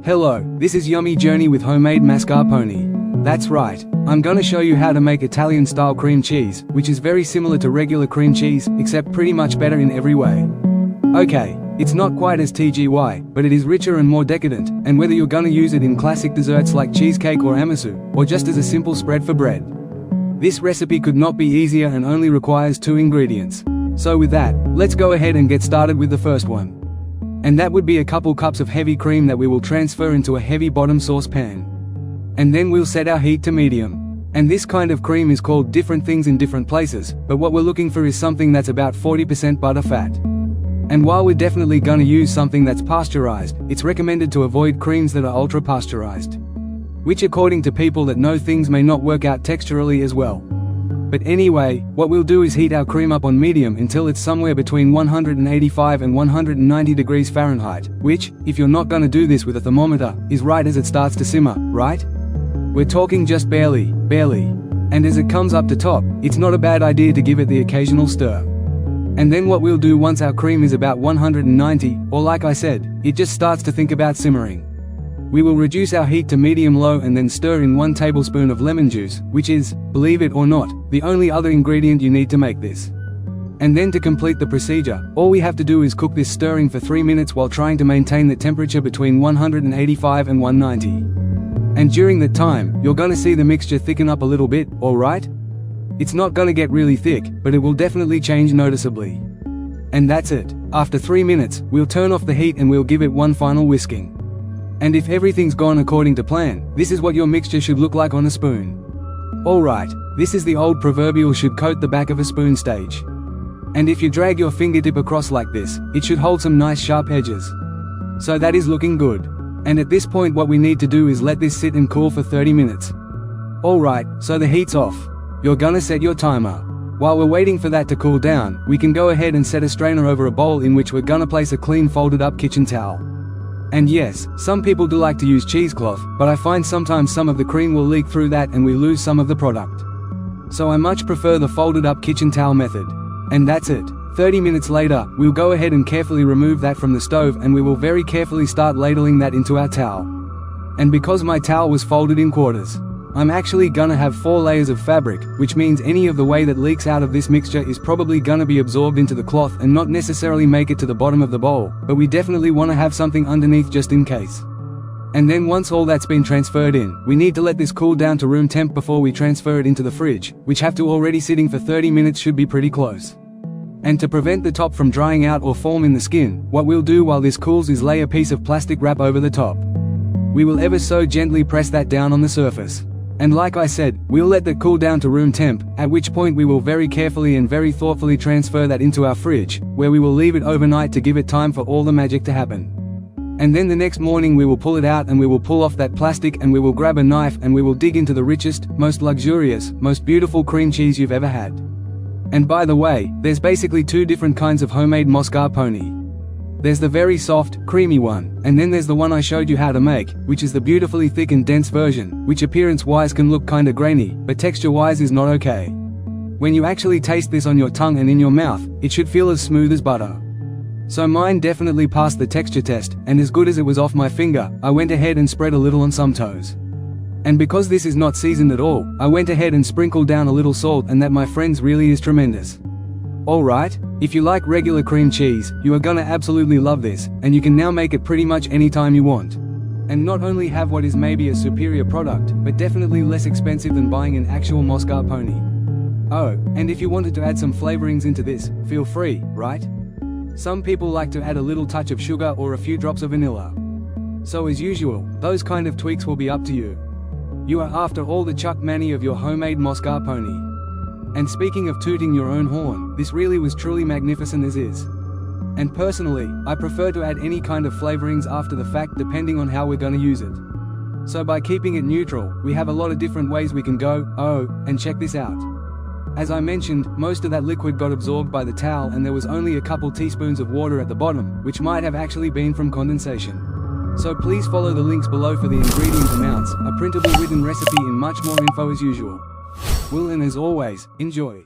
Hello, this is Yummy Journey with homemade mascarpone. That's right, I'm gonna show you how to make Italian-style cream cheese, which is very similar to regular cream cheese, except pretty much better in every way. Okay, it's not quite as TGY, but it is richer and more decadent, and whether you're gonna use it in classic desserts like cheesecake or tiramisu, or just as a simple spread for bread. This recipe could not be easier and only requires 2 ingredients. So with that, let's go ahead and get started with the first one. And that would be a couple cups of heavy cream that we will transfer into a heavy bottom saucepan. And then we'll set our heat to medium. And this kind of cream is called different things in different places, but what we're looking for is something that's about 40% butter fat. And while we're definitely gonna use something that's pasteurized, it's recommended to avoid creams that are ultra pasteurized. Which according to people that know things may not work out texturally as well. But anyway, what we'll do is heat our cream up on medium until it's somewhere between 185 and 190 degrees Fahrenheit, which, if you're not gonna do this with a thermometer, is right as it starts to simmer, right? We're talking just barely. And as it comes up to top, it's not a bad idea to give it the occasional stir. And then what we'll do once our cream is about 190, or like I said, it just starts to think about simmering. We will reduce our heat to medium-low and then stir in 1 tablespoon of lemon juice, which is, believe it or not, the only other ingredient you need to make this. And then to complete the procedure, all we have to do is cook this stirring for 3 minutes while trying to maintain the temperature between 185 and 190. And during that time, you're gonna see the mixture thicken up a little bit, alright? It's not gonna get really thick, but it will definitely change noticeably. And that's it. After 3 minutes, we'll turn off the heat and we'll give it one final whisking. And if everything's gone according to plan, this is what your mixture should look like on a spoon. Alright, this is the old proverbial should coat the back of a spoon stage. And if you drag your fingertip across like this, it should hold some nice sharp edges. So that is looking good. And at this point what we need to do is let this sit and cool for 30 minutes. Alright, so the heat's off. You're gonna set your timer. While we're waiting for that to cool down, we can go ahead and set a strainer over a bowl in which we're gonna place a clean folded up kitchen towel. And yes, some people do like to use cheesecloth, but I find sometimes some of the cream will leak through that and we lose some of the product. So I much prefer the folded up kitchen towel method. And that's it. 30 minutes later, we'll go ahead and carefully remove that from the stove and we will very carefully start ladling that into our towel. And because my towel was folded in quarters, I'm actually gonna have 4 layers of fabric, which means any of the whey that leaks out of this mixture is probably gonna be absorbed into the cloth and not necessarily make it to the bottom of the bowl, but we definitely wanna have something underneath just in case. And then once all that's been transferred in, we need to let this cool down to room temp before we transfer it into the fridge, which have to already sitting for 30 minutes should be pretty close. And to prevent the top from drying out or form in the skin, what we'll do while this cools is lay a piece of plastic wrap over the top. We will ever so gently press that down on the surface. And like I said, we'll let that cool down to room temp, at which point we will very carefully and very thoughtfully transfer that into our fridge, where we will leave it overnight to give it time for all the magic to happen. And then the next morning we will pull it out and we will pull off that plastic and we will grab a knife and we will dig into the richest, most luxurious, most beautiful cream cheese you've ever had. And by the way, there's basically 2 different kinds of homemade mascarpone. There's the very soft, creamy one, and then there's the one I showed you how to make, which is the beautifully thick and dense version, which appearance-wise can look kinda grainy, but texture-wise is not okay. When you actually taste this on your tongue and in your mouth, it should feel as smooth as butter. So mine definitely passed the texture test, and as good as it was off my finger, I went ahead and spread a little on some toes. And because this is not seasoned at all, I went ahead and sprinkled down a little salt, and that, my friends, really is tremendous. Alright, if you like regular cream cheese, you are gonna absolutely love this, and you can now make it pretty much anytime you want. And not only have what is maybe a superior product, but definitely less expensive than buying an actual mascarpone. Oh, and if you wanted to add some flavorings into this, feel free, right? Some people like to add a little touch of sugar or a few drops of vanilla. So as usual, those kind of tweaks will be up to you. You are after all the Chuck Manny of your homemade mascarpone. And speaking of tooting your own horn, this really was truly magnificent as is. And personally, I prefer to add any kind of flavorings after the fact depending on how we're gonna use it. So by keeping it neutral, we have a lot of different ways we can go. Oh, and check this out. As I mentioned, most of that liquid got absorbed by the towel and there was only a couple teaspoons of water at the bottom, which might have actually been from condensation. So please follow the links below for the ingredient amounts, a printable written recipe and much more info as usual. Will, and as always, enjoy.